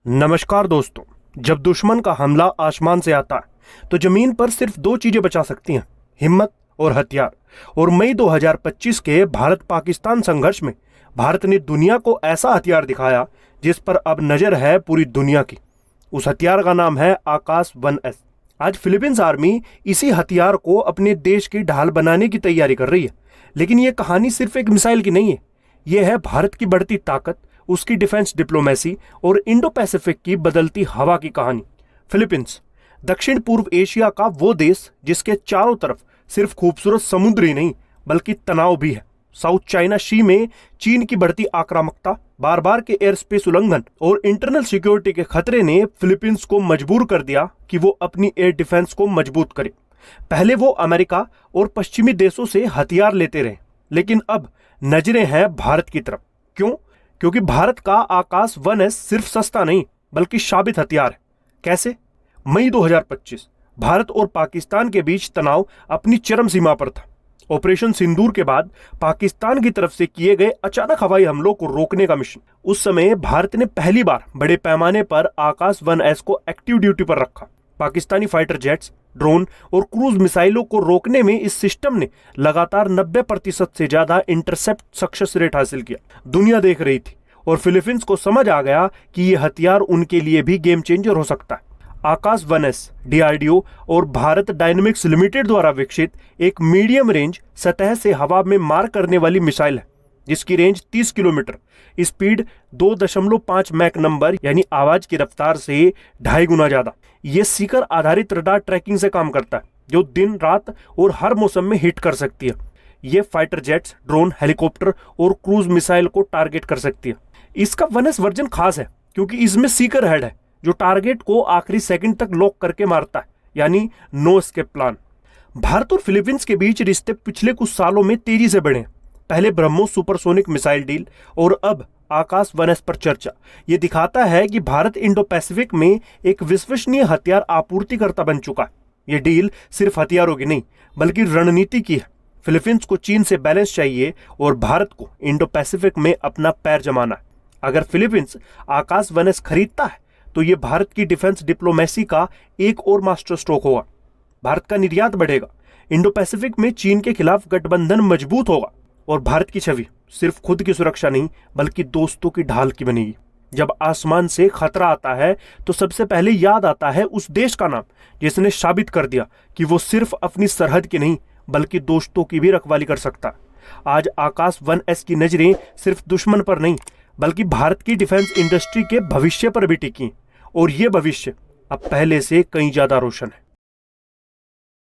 नमस्कार दोस्तों। जब दुश्मन का हमला आसमान से आता है तो जमीन पर सिर्फ दो चीजें बचा सकती हैं, हिम्मत और हथियार। और मई 2025 के भारत पाकिस्तान संघर्ष में भारत ने दुनिया को ऐसा हथियार दिखाया जिस पर अब नजर है पूरी दुनिया की। उस हथियार का नाम है आकाश 1S। आज फिलीपींस आर्मी इसी हथियार को अपने देश की ढाल बनाने की तैयारी कर रही है। लेकिन यह कहानी सिर्फ एक मिसाइल की नहीं है, यह है भारत की बढ़ती ताकत, उसकी डिफेंस डिप्लोमेसी और इंडो पैसिफिक की बदलती हवा की कहानी। फिलीपींस दक्षिण पूर्व एशिया का वो देश जिसके चारों तरफ सिर्फ खूबसूरत समुद्र ही नहीं बल्कि तनाव भी है। साउथ चाइना सी में चीन की बढ़ती आक्रामकता, बार बार के एयर स्पेस उल्लंघन और इंटरनल सिक्योरिटी के खतरे ने फिलीपींस को मजबूर कर दिया कि वो अपनी एयर डिफेंस को मजबूत करे। पहले वो अमेरिका और पश्चिमी देशों से हथियार लेते रहे, लेकिन अब नजरें हैं भारत की तरफ। क्यों? क्योंकि भारत का आकाश 1S सिर्फ सस्ता नहीं बल्कि साबित हथियार है। कैसे? मई 2025 भारत और पाकिस्तान के बीच तनाव अपनी चरम सीमा पर था। ऑपरेशन सिंदूर के बाद पाकिस्तान की तरफ से किए गए अचानक हवाई हमलों को रोकने का मिशन। उस समय भारत ने पहली बार बड़े पैमाने पर आकाश 1S को एक्टिव ड्यूटी पर रखा। पाकिस्तानी फाइटर जेट्स, ड्रोन और क्रूज मिसाइलों को रोकने में इस सिस्टम ने लगातार 90% से ज्यादा इंटरसेप्ट सक्सेस रेट हासिल किया। दुनिया देख रही थी और फिलीपींस को समझ आ गया कि यह हथियार उनके लिए भी गेम चेंजर हो सकता है। आकाश 1S DRDO और भारत डायनेमिक्स लिमिटेड द्वारा विकसित एक मीडियम रेंज सतह से हवा में मार करने वाली मिसाइल है, जिसकी range 30 kilometre, speed 2.5 Mach number यानी आवाज की रफ्तार से 2.5 गुना ज्यादा। यह सीकर आधारित रडार ट्रैकिंग से काम करता है, जो दिन रात और हर मौसम में हिट कर सकती है। यह फाइटर जेट्स, ड्रोन, हेलीकॉप्टर और क्रूज मिसाइल को टारगेट कर सकती है। इसका 1S वर्जन खास है क्योंकि इसमें सीकर हेड है जो टारगेट को आखिरी सेकंड तक लॉक करके मारता है, यानी नो एस्केप प्लान। भारत और फिलीपींस के बीच रिश्ते पिछले कुछ सालों में तेजी से बढ़े। पहले ब्रह्मोस सुपरसोनिक मिसाइल डील और अब आकाश 1S पर चर्चा। यह दिखाता है कि भारत इंडो पैसिफिक में एक विश्वसनीय हथियार आपूर्तिकर्ता बन चुका है। यह डील सिर्फ हथियारों की नहीं बल्कि रणनीति की है। फिलीपींस को चीन से बैलेंस चाहिए और भारत को इंडो पैसिफिक में अपना पैर जमाना है। अगर फिलीपींस आकाश 1S खरीदता है तो यह भारत की डिफेंस डिप्लोमेसी का एक और मास्टर स्ट्रोक होगा। भारत का निर्यात बढ़ेगा, इंडो पैसिफिक में चीन के खिलाफ गठबंधन मजबूत होगा और भारत की छवि सिर्फ खुद की सुरक्षा नहीं बल्कि दोस्तों की ढाल की बनेगी। जब आसमान से खतरा आता है तो सबसे पहले याद आता है उस देश का नाम जिसने साबित कर दिया कि वो सिर्फ अपनी सरहद की नहीं बल्कि दोस्तों की भी रखवाली कर सकता है। आज आकाश 1S की नजरें सिर्फ दुश्मन पर नहीं बल्कि भारत की डिफेंस इंडस्ट्री के भविष्य पर भी टिकी और ये भविष्य अब पहले से कहीं ज्यादा रोशन है।